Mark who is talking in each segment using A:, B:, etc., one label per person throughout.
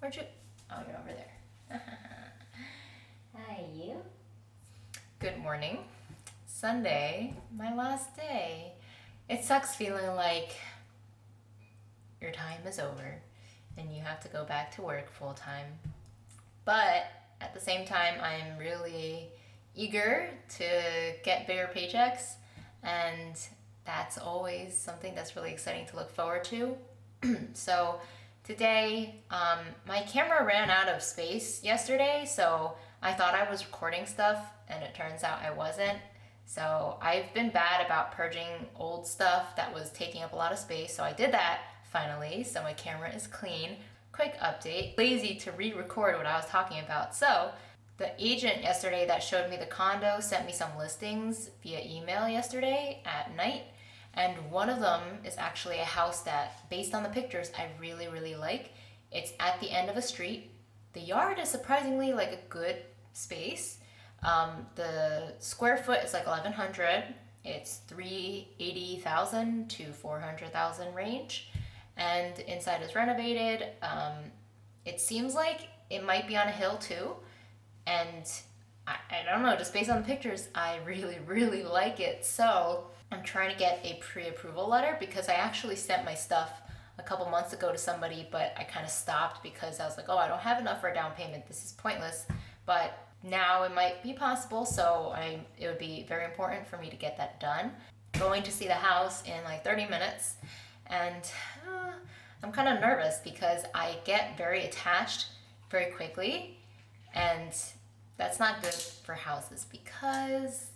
A: Where'd you? Oh, you're over there.
B: Hi, you.
A: Good morning. Sunday, my last day. It sucks feeling like your time is over and you have to go back to work full time. But at the same time, I'm really eager to get bigger paychecks, and that's always something that's really exciting to look forward to. So today, my camera ran out of space yesterday, so I thought I was recording stuff, and it turns out I wasn't. So I've been bad about purging old stuff that was taking up a lot of space, so I did that finally, so my camera is clean. Quick update, lazy to re-record what I was talking about. So the agent yesterday that showed me the condo sent me some listings via email yesterday at night, and one of them is actually a house that, based on the pictures, I really, really like. It's at the end of a street. The yard is surprisingly like a good space. The square foot is like 1,100. It's 380,000 to 400,000 range, and inside is renovated. It seems like it might be on a hill too, and I don't know, just based on the pictures, I really, really like it. So I'm trying to get a pre-approval letter because I actually sent my stuff a couple months ago to somebody, but I kind of stopped because I was like, oh, I don't have enough for a down payment. This is pointless. But now it might be possible, so it would be very important for me to get that done. Going to see the house in like 30 minutes, and I'm kind of nervous because I get very attached very quickly, and that's not good for houses because,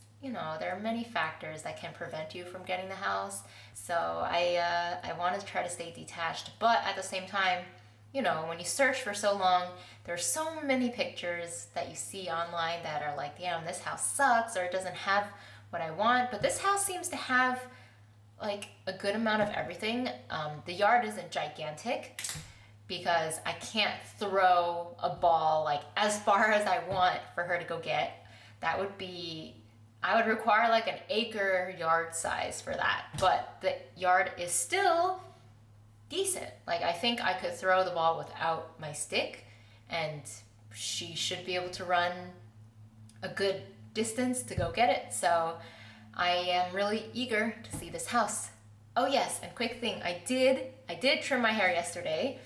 A: there are many factors that can prevent you from getting the house. So I want to try to stay detached, but at the same time, when you search for so long, there's so many pictures that you see online that are like, damn, this house sucks, or it doesn't have what I want. But this house seems to have like a good amount of everything. The yard isn't gigantic because I can't throw a ball like as far as I want for her to go get. I would require like an acre yard size for that. But the yard is still decent. Like, I think I could throw the ball without my stick, and she should be able to run a good distance to go get it. So I am really eager to see this house. Oh yes, and quick thing, I did trim my hair yesterday.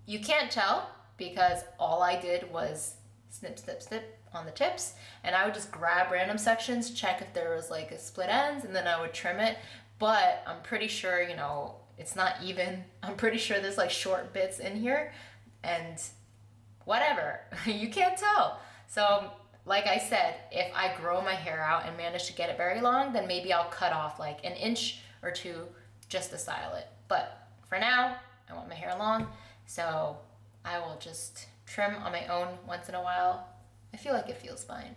A: You can't tell because all I did was snip, snip, snip on the tips, and I would just grab random sections, check if there was like a split ends, and then I would trim it. But I'm pretty sure, it's not even. I'm pretty sure there's like short bits in here, and whatever, you can't tell. So like I said, if I grow my hair out and manage to get it very long, then maybe I'll cut off like an inch or two just to style it. But for now, I want my hair long, so I will just trim on my own once in a while. I feel like it feels fine.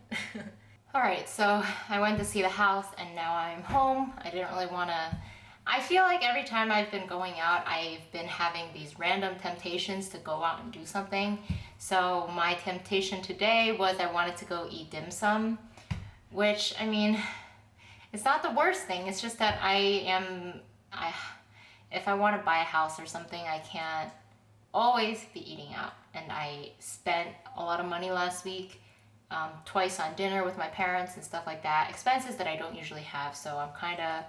A: All right, so I went to see the house and now I'm home. I didn't really want to. I feel like every time I've been going out, I've been having these random temptations to go out and do something. So my temptation today was I wanted to go eat dim sum, which, I mean, it's not the worst thing. It's just that if I want to buy a house or something, I can't always be eating out. And I spent a lot of money last week. Twice on dinner with my parents and stuff like that. Expenses that I don't usually have, so I'm kind of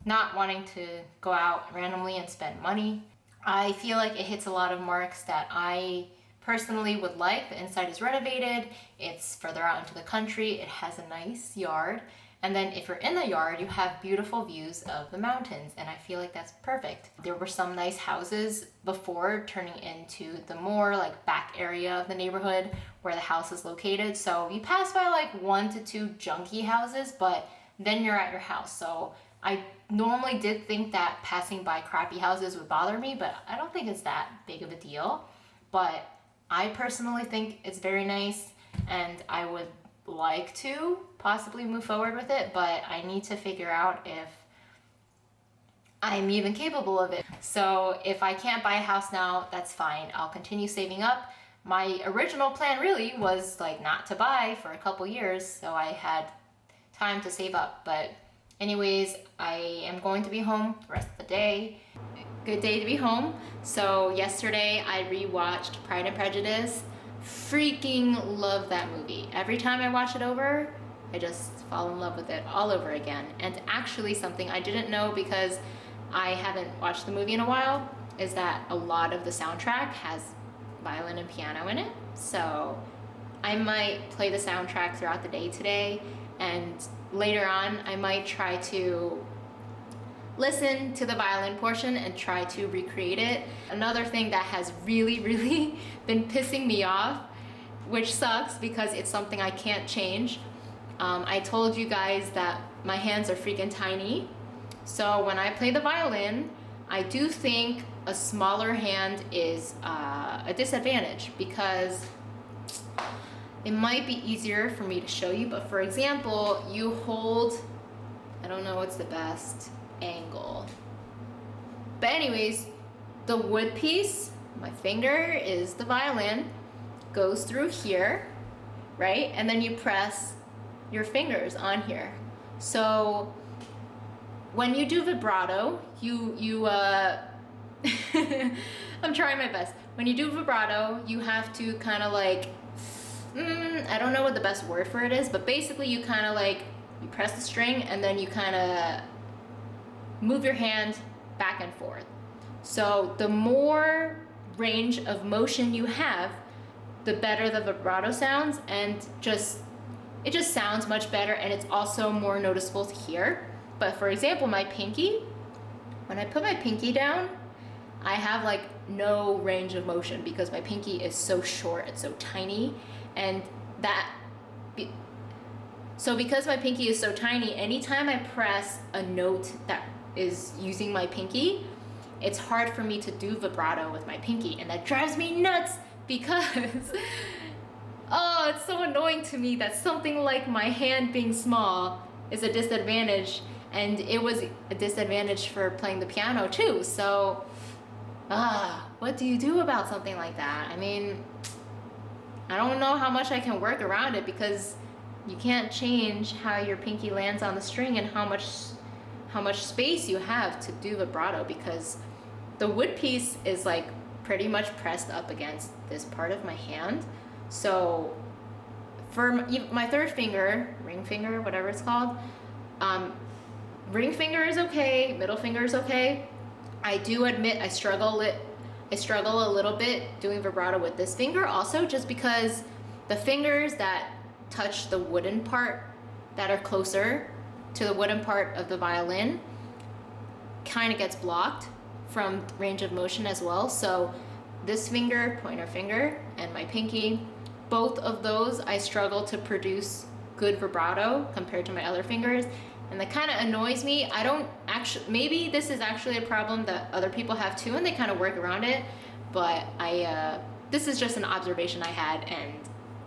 A: not wanting to go out randomly and spend money. I feel like it hits a lot of marks that I personally would like. The inside is renovated, it's further out into the country, it has a nice yard, and then if you're in the yard, you have beautiful views of the mountains, and I feel like that's perfect. There were some nice houses before turning into the more like back area of the neighborhood where the house is located. So you pass by like 1 to 2 junky houses, but then you're at your house. So I normally did think that passing by crappy houses would bother me, but I don't think it's that big of a deal. But I personally think it's very nice, and I would like to possibly move forward with it, but I need to figure out if I'm even capable of it. So if I can't buy a house now, that's fine. I'll continue saving up. My original plan really was like not to buy for a couple years, so I had time to save up. But anyways, I am going to be home the rest of the day. Good day to be home. So yesterday I rewatched Pride and Prejudice. Freaking love that movie. Every time I watch it over, I just fall in love with it all over again. And actually something I didn't know because I haven't watched the movie in a while is that a lot of the soundtrack has violin and piano in it. So I might play the soundtrack throughout the day today, and later on I might try to listen to the violin portion and try to recreate it. Another thing that has really been pissing me off, which sucks because it's something I can't change. I told you guys that my hands are freaking tiny. So when I play the violin, I do think a smaller hand is a disadvantage because it might be easier for me to show you, but for example, you hold, I don't know what's the best angle. But anyways, the wood piece, my finger is the violin, goes through here, right? And then you press your fingers on here. So when you do vibrato, you I'm trying my best. When you do vibrato, you have to kind of like, I don't know what the best word for it is, but basically you kind of like, you press the string and then you kind of move your hand back and forth. So the more range of motion you have, the better the vibrato sounds, and it just sounds much better, and it's also more noticeable to hear. But for example, my pinky, when I put my pinky down, I have like no range of motion because my pinky is so short, it's so tiny, and so because my pinky is so tiny, anytime I press a note that is using my pinky, it's hard for me to do vibrato with my pinky, and that drives me nuts because oh, it's so annoying to me that something like my hand being small is a disadvantage, and it was a disadvantage for playing the piano too. So what do you do about something like that? I mean, I don't know how much I can work around it because you can't change how your pinky lands on the string and how much space you have to do vibrato, because the wood piece is like pretty much pressed up against this part of my hand. So for my third finger, ring finger, whatever it's called, ring finger is okay, middle finger is okay. I do admit I struggle a little bit doing vibrato with this finger also, just because the fingers that touch the wooden part that are closer to the wooden part of the violin kind of gets blocked from range of motion as well. So this finger, pointer finger, and my pinky, both of those I struggle to produce good vibrato compared to my other fingers, and that kind of annoys me. I don't actually, maybe this is actually a problem that other people have too and they kind of work around it, but this is just an observation I had and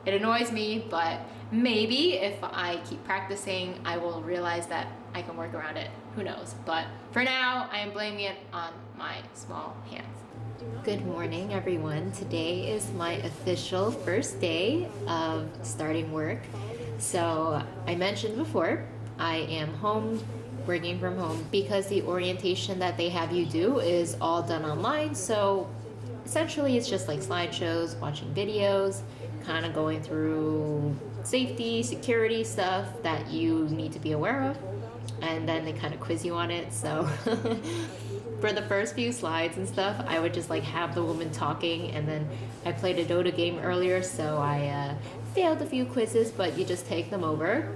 A: it annoys me. But maybe if I keep practicing, I will realize that I can work around it. Who knows? But for now, I am blaming it on my small hands. Good morning, everyone. Today is my official first day of starting work. So I mentioned before, I am home, working from home, because the orientation that they have you do is all done online. So essentially it's just like slideshows, watching videos, kind of going through safety, security stuff that you need to be aware of, and then they kind of quiz you on it. So for the first few slides and stuff, I would just like have the woman talking, and then I played a Dota game earlier, so I failed a few quizzes, but you just take them over.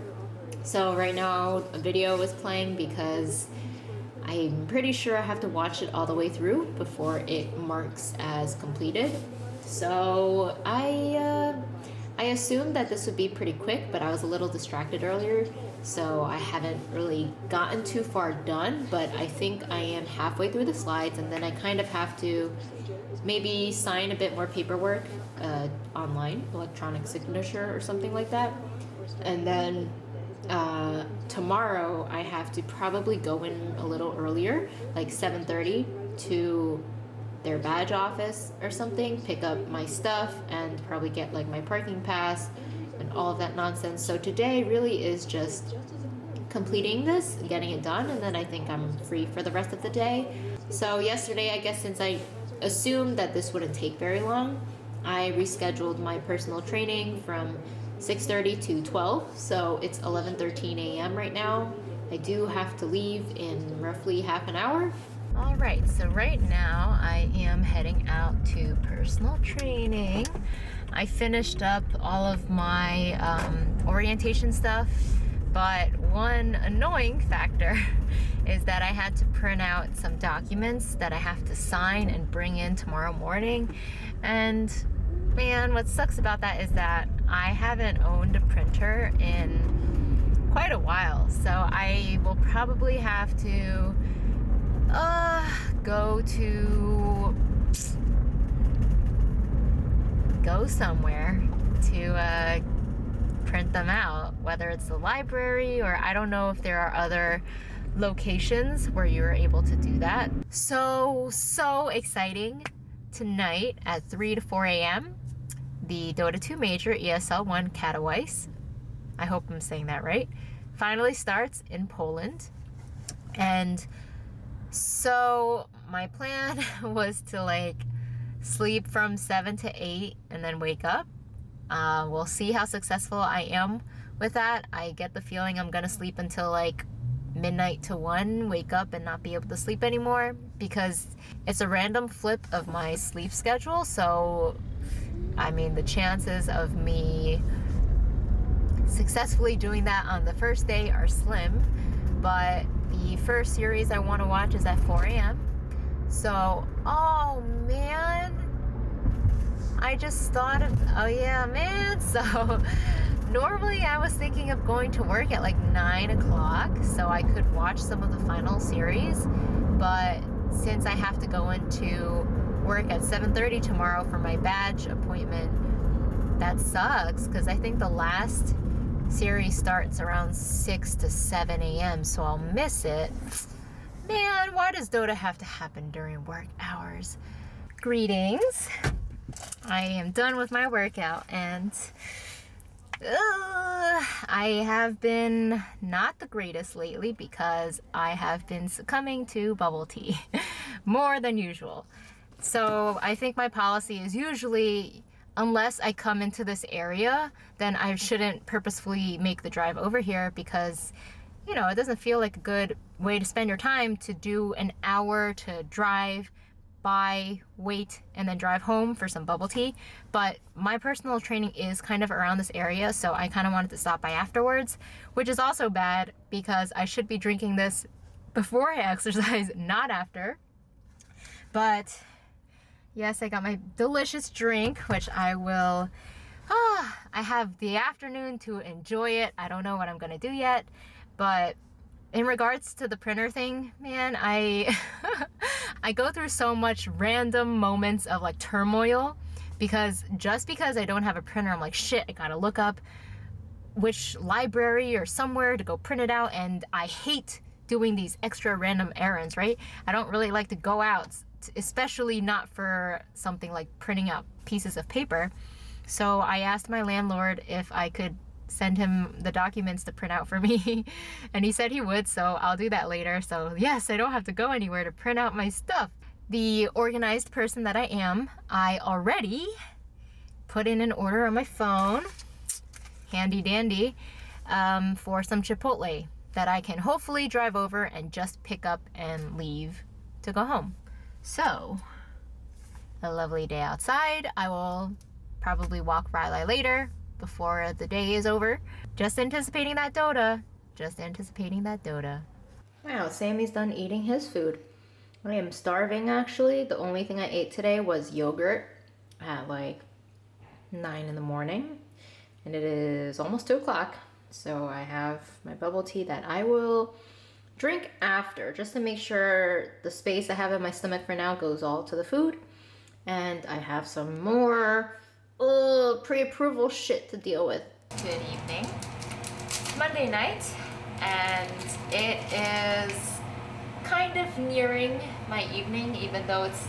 A: So right now a video is playing because I'm pretty sure I have to watch it all the way through before it marks as completed. So I assumed that this would be pretty quick, but I was a little distracted earlier, so I haven't really gotten too far done, but I think I am halfway through the slides, and then I kind of have to maybe sign a bit more paperwork online, electronic signature or something like that. And then tomorrow I have to probably go in a little earlier, like 7:30, to their badge office or something, pick up my stuff, and probably get like my parking pass and all of that nonsense. So today really is just completing this, getting it done, and then I think I'm free for the rest of the day. So yesterday, I guess since I assumed that this wouldn't take very long, I rescheduled my personal training from 6:30 to 12. So it's 11:13 a.m. right now. I do have to leave in roughly half an hour. All right, so right now I am heading out to personal training. I finished up all of my orientation stuff, but one annoying factor is that I had to print out some documents that I have to sign and bring in tomorrow morning. And man, what sucks about that is that I haven't owned a printer in quite a while, so I will probably have to go somewhere to print them out, whether it's the library or I don't know if there are other locations where you're able to do that. So exciting. Tonight at 3 to 4 a.m. the Dota 2 Major ESL 1 Katowice, I hope I'm saying that right, finally starts in Poland. And so my plan was to sleep from 7 to 8 and then wake up. We'll see how successful I am with that. I get the feeling I'm gonna sleep until midnight to 1, wake up and not be able to sleep anymore, because it's a random flip of my sleep schedule. So I mean, the chances of me successfully doing that on the first day are slim, but the first series I want to watch is at 4 a.m. So, oh man, I just thought of, oh yeah, man. So normally I was thinking of going to work at 9 o'clock so I could watch some of the final series, but since I have to go into work at 7:30 tomorrow for my badge appointment, that sucks, because I think the last series starts around 6 to 7 a.m. so I'll miss it. Man, why does Dota have to happen during work hours? Greetings. I am done with my workout and I have been not the greatest lately because I have been succumbing to bubble tea more than usual. So I think my policy is usually, unless I come into this area, then I shouldn't purposefully make the drive over here, because it doesn't feel like a good way to spend your time to do an hour to drive, buy, wait, and then drive home for some bubble tea. But my personal training is kind of around this area, so I kind of wanted to stop by afterwards, which is also bad because I should be drinking this before I exercise, not after. But yes, I got my delicious drink, which I will, I have the afternoon to enjoy it. I don't know what I'm gonna do yet, but in regards to the printer thing, man, I go through so much random moments of turmoil, because just because I don't have a printer, I'm like, shit, I gotta look up which library or somewhere to go print it out, and I hate doing these extra random errands, right? I don't really like to go out, especially not for something like printing out pieces of paper. So I asked my landlord if I could send him the documents to print out for me and he said he would, so I'll do that later. So yes, I don't have to go anywhere to print out my stuff. The organized person that I am, I already put in an order on my phone, handy dandy, for some Chipotle that I can hopefully drive over and just pick up and leave to go home. So, a lovely day outside. I will probably walk Riley later before the day is over. Just anticipating that Dota. Wow, Sammy's done eating his food. I am starving, actually. The only thing I ate today was yogurt at 9 in the morning. And it is almost 2 o'clock. So I have my bubble tea that I will drink after, just to make sure the space I have in my stomach for now goes all to the food. And I have some more pre-approval shit to deal with. Good evening. It's Monday night, and it is kind of nearing my evening, even though it's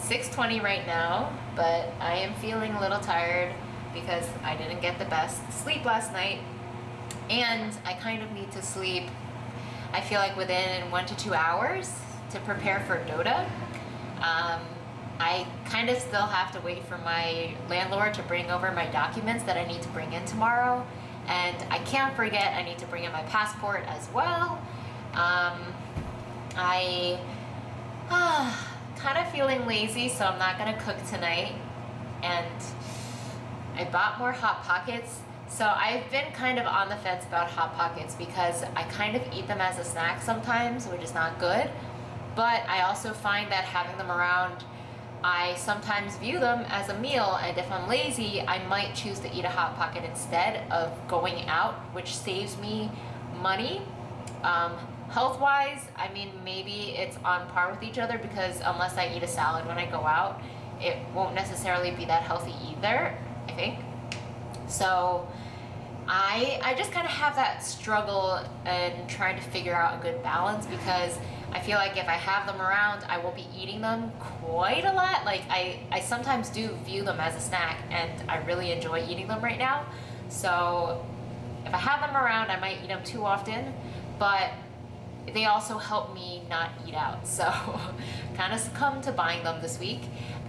A: 6:20 right now, but I am feeling a little tired because I didn't get the best sleep last night, and I kind of need to sleep I feel like within 1 to 2 hours to prepare for Dota. I kind of still have to wait for my landlord to bring over my documents that I need to bring in tomorrow. And I can't forget I need to bring in my passport as well. I kind of feeling lazy, so I'm not gonna cook tonight. And I bought more Hot Pockets. So I've been kind of on the fence about Hot Pockets because I kind of eat them as a snack sometimes, which is not good. But I also find that having them around, I sometimes view them as a meal, and if I'm lazy, I might choose to eat a Hot Pocket instead of going out, which saves me money. Health-wise, I mean, maybe it's on par with each other because unless I eat a salad when I go out, it won't necessarily be that healthy either, I think. So I just kind of have that struggle and trying to figure out a good balance because I feel like if I have them around, I will be eating them quite a lot. Like I sometimes do view them as a snack and I really enjoy eating them right now. So if I have them around, I might eat them too often, but they also help me not eat out. So kind of succumbed to buying them this week.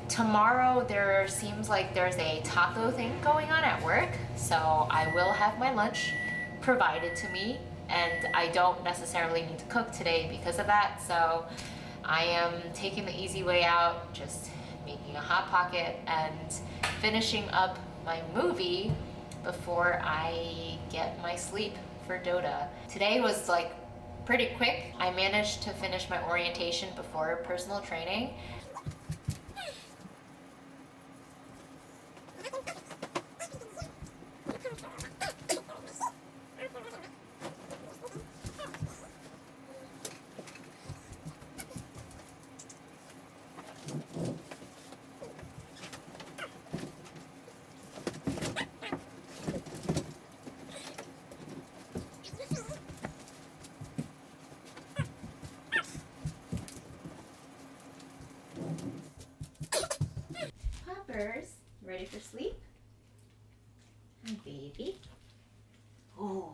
A: Tomorrow there seems like there's a taco thing going on at work, so I will have my lunch provided to me, and I don't necessarily need to cook today because of that. So I am taking the easy way out, just making a Hot Pocket and finishing up my movie before I get my sleep for Dota. Today was like pretty quick. I managed to finish my orientation before personal training. Poppers, ready for sleep? Hi, baby. Oh.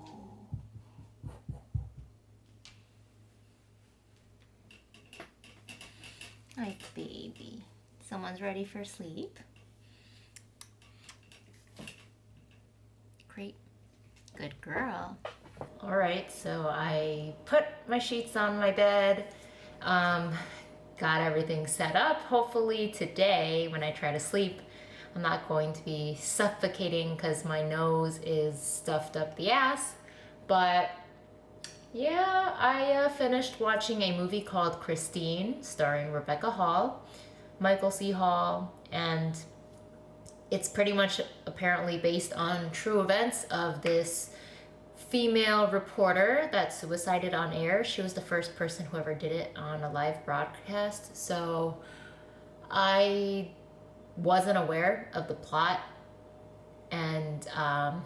A: Hi, baby. Someone's ready for sleep? Great. Good girl. All right, so I put my sheets on my bed. Got everything set up. Hopefully today when I try to sleep, I'm not going to be suffocating because my nose is stuffed up the ass. But yeah, I finished watching a movie called Christine starring Rebecca Hall, Michael C. Hall, and it's pretty much apparently based on true events of this female reporter that suicided on air. She was the first person who ever did it on a live broadcast. So I wasn't aware of the plot, and I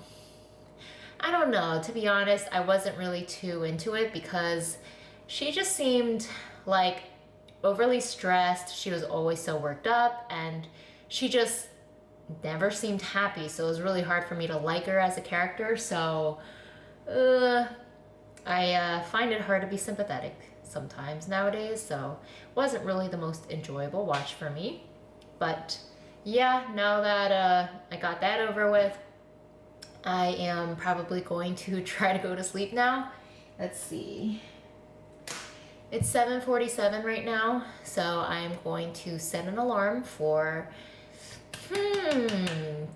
A: don't know, to be honest, I wasn't really too into it because she just seemed like overly stressed. She was always so worked up and she just never seemed happy. So it was really hard for me to like her as a character. So I find it hard to be sympathetic sometimes nowadays, so it wasn't really the most enjoyable watch for me. But yeah, now that I got that over with, I am probably going to try to go to sleep now. Let's see. It's 7:47 right now, so I'm going to set an alarm for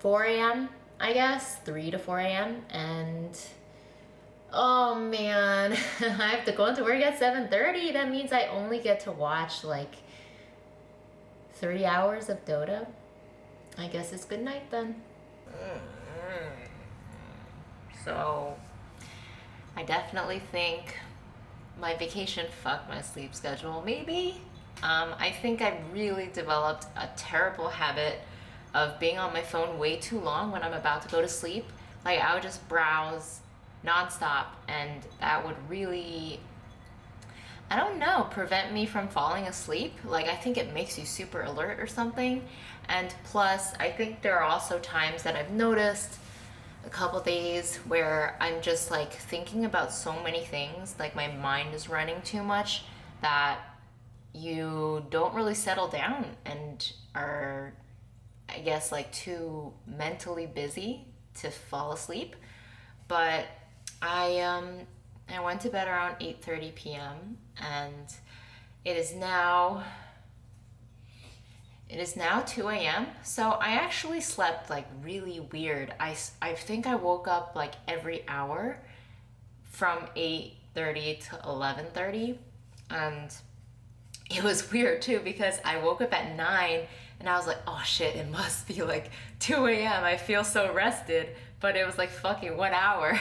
A: 4 a.m. I guess, 3 to 4 a.m. and oh man, I have to go into work at 7:30. That means I only get to watch like 3 hours of Dota. I guess it's good night then. So I definitely think my vacation fucked my sleep schedule, maybe. I think I really developed a terrible habit of being on my phone way too long when I'm about to go to sleep. Like I would just browse nonstop, and that would really, I don't know, prevent me from falling asleep. Like I think it makes you super alert or something. And plus I think there are also times that I've noticed a couple days where I'm just like thinking about so many things, like my mind is running too much that you don't really settle down and are, I guess, like too mentally busy to fall asleep. But I went to bed around 8:30 p.m. and it is now it is now 2 a.m. So I actually slept like really weird. I think I woke up like every hour from 8:30 to 11:30, and it was weird too because I woke up at 9 and I was like, oh shit, it must be like 2 a.m. I feel so rested. But it was like fucking 1 hour.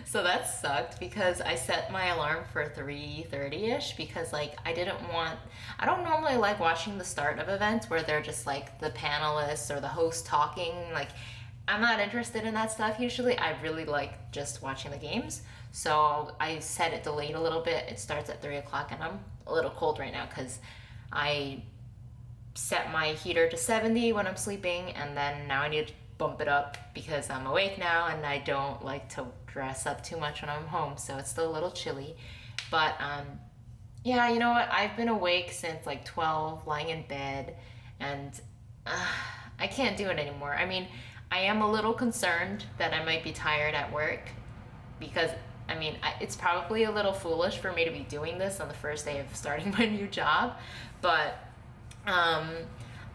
A: So that sucked because I set my alarm for 3:30ish because like I don't normally like watching the start of events where they're just like the panelists or the host talking. Like I'm not interested in that stuff usually. I really like just watching the games. So I set it delayed a little bit. It starts at 3 o'clock and I'm a little cold right now because I set my heater to 70 when I'm sleeping, and then now I need to bump it up because I'm awake now and I don't like to dress up too much when I'm home, so it's still a little chilly. But yeah, you know what? I've been awake since like 12, lying in bed, and I can't do it anymore. I mean, I am a little concerned that I might be tired at work because it's probably a little foolish for me to be doing this on the first day of starting my new job, but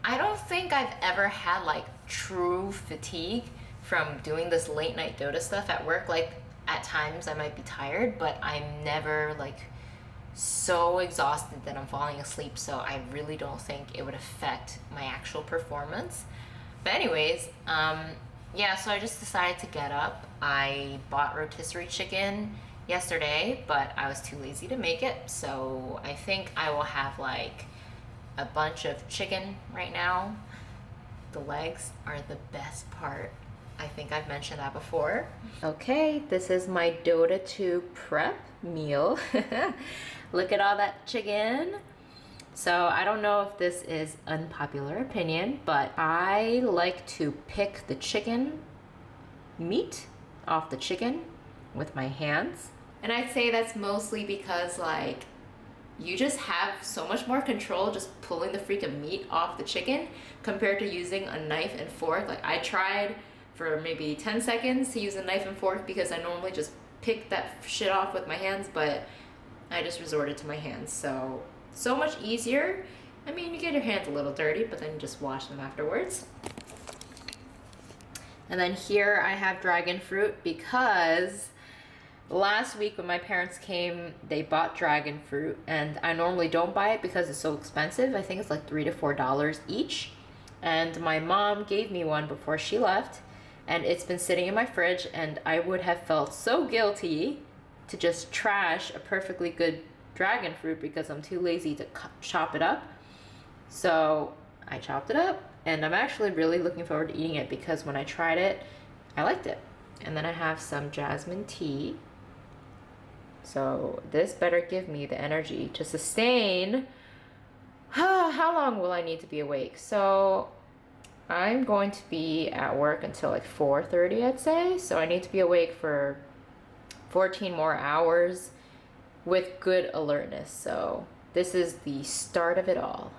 A: I don't think I've ever had like true fatigue from doing this late night Dota stuff at work. Like at times I might be tired, but I'm never like so exhausted that I'm falling asleep, so I really don't think it would affect my actual performance. But anyways, yeah, so I just decided to get up. I bought rotisserie chicken yesterday, but I was too lazy to make it, so I think I will have like a bunch of chicken right now. The legs are the best part. I think I've mentioned that before. Okay, this is my Dota 2 prep meal. Look at all that chicken. So I don't know if this is unpopular opinion, but I like to pick the chicken meat off the chicken with my hands. And I'd say that's mostly because like you just have so much more control just pulling the freaking meat off the chicken compared to using a knife and fork. Like I tried for maybe 10 seconds to use a knife and fork because I normally just pick that shit off with my hands, but I just resorted to my hands. So much easier. I mean, you get your hands a little dirty, but then you just wash them afterwards. And then here I have dragon fruit because last week when my parents came, they bought dragon fruit, and I normally don't buy it because it's so expensive. I think it's like $3 to $4 each. And my mom gave me one before she left, and it's been sitting in my fridge, and I would have felt so guilty to just trash a perfectly good dragon fruit because I'm too lazy to chop it up. So I chopped it up, and I'm actually really looking forward to eating it because when I tried it, I liked it. And then I have some jasmine tea. So this better give me the energy to sustain. How long will I need to be awake? So I'm going to be at work until like 4:30, I'd say. So I need to be awake for 14 more hours with good alertness. So this is the start of it all.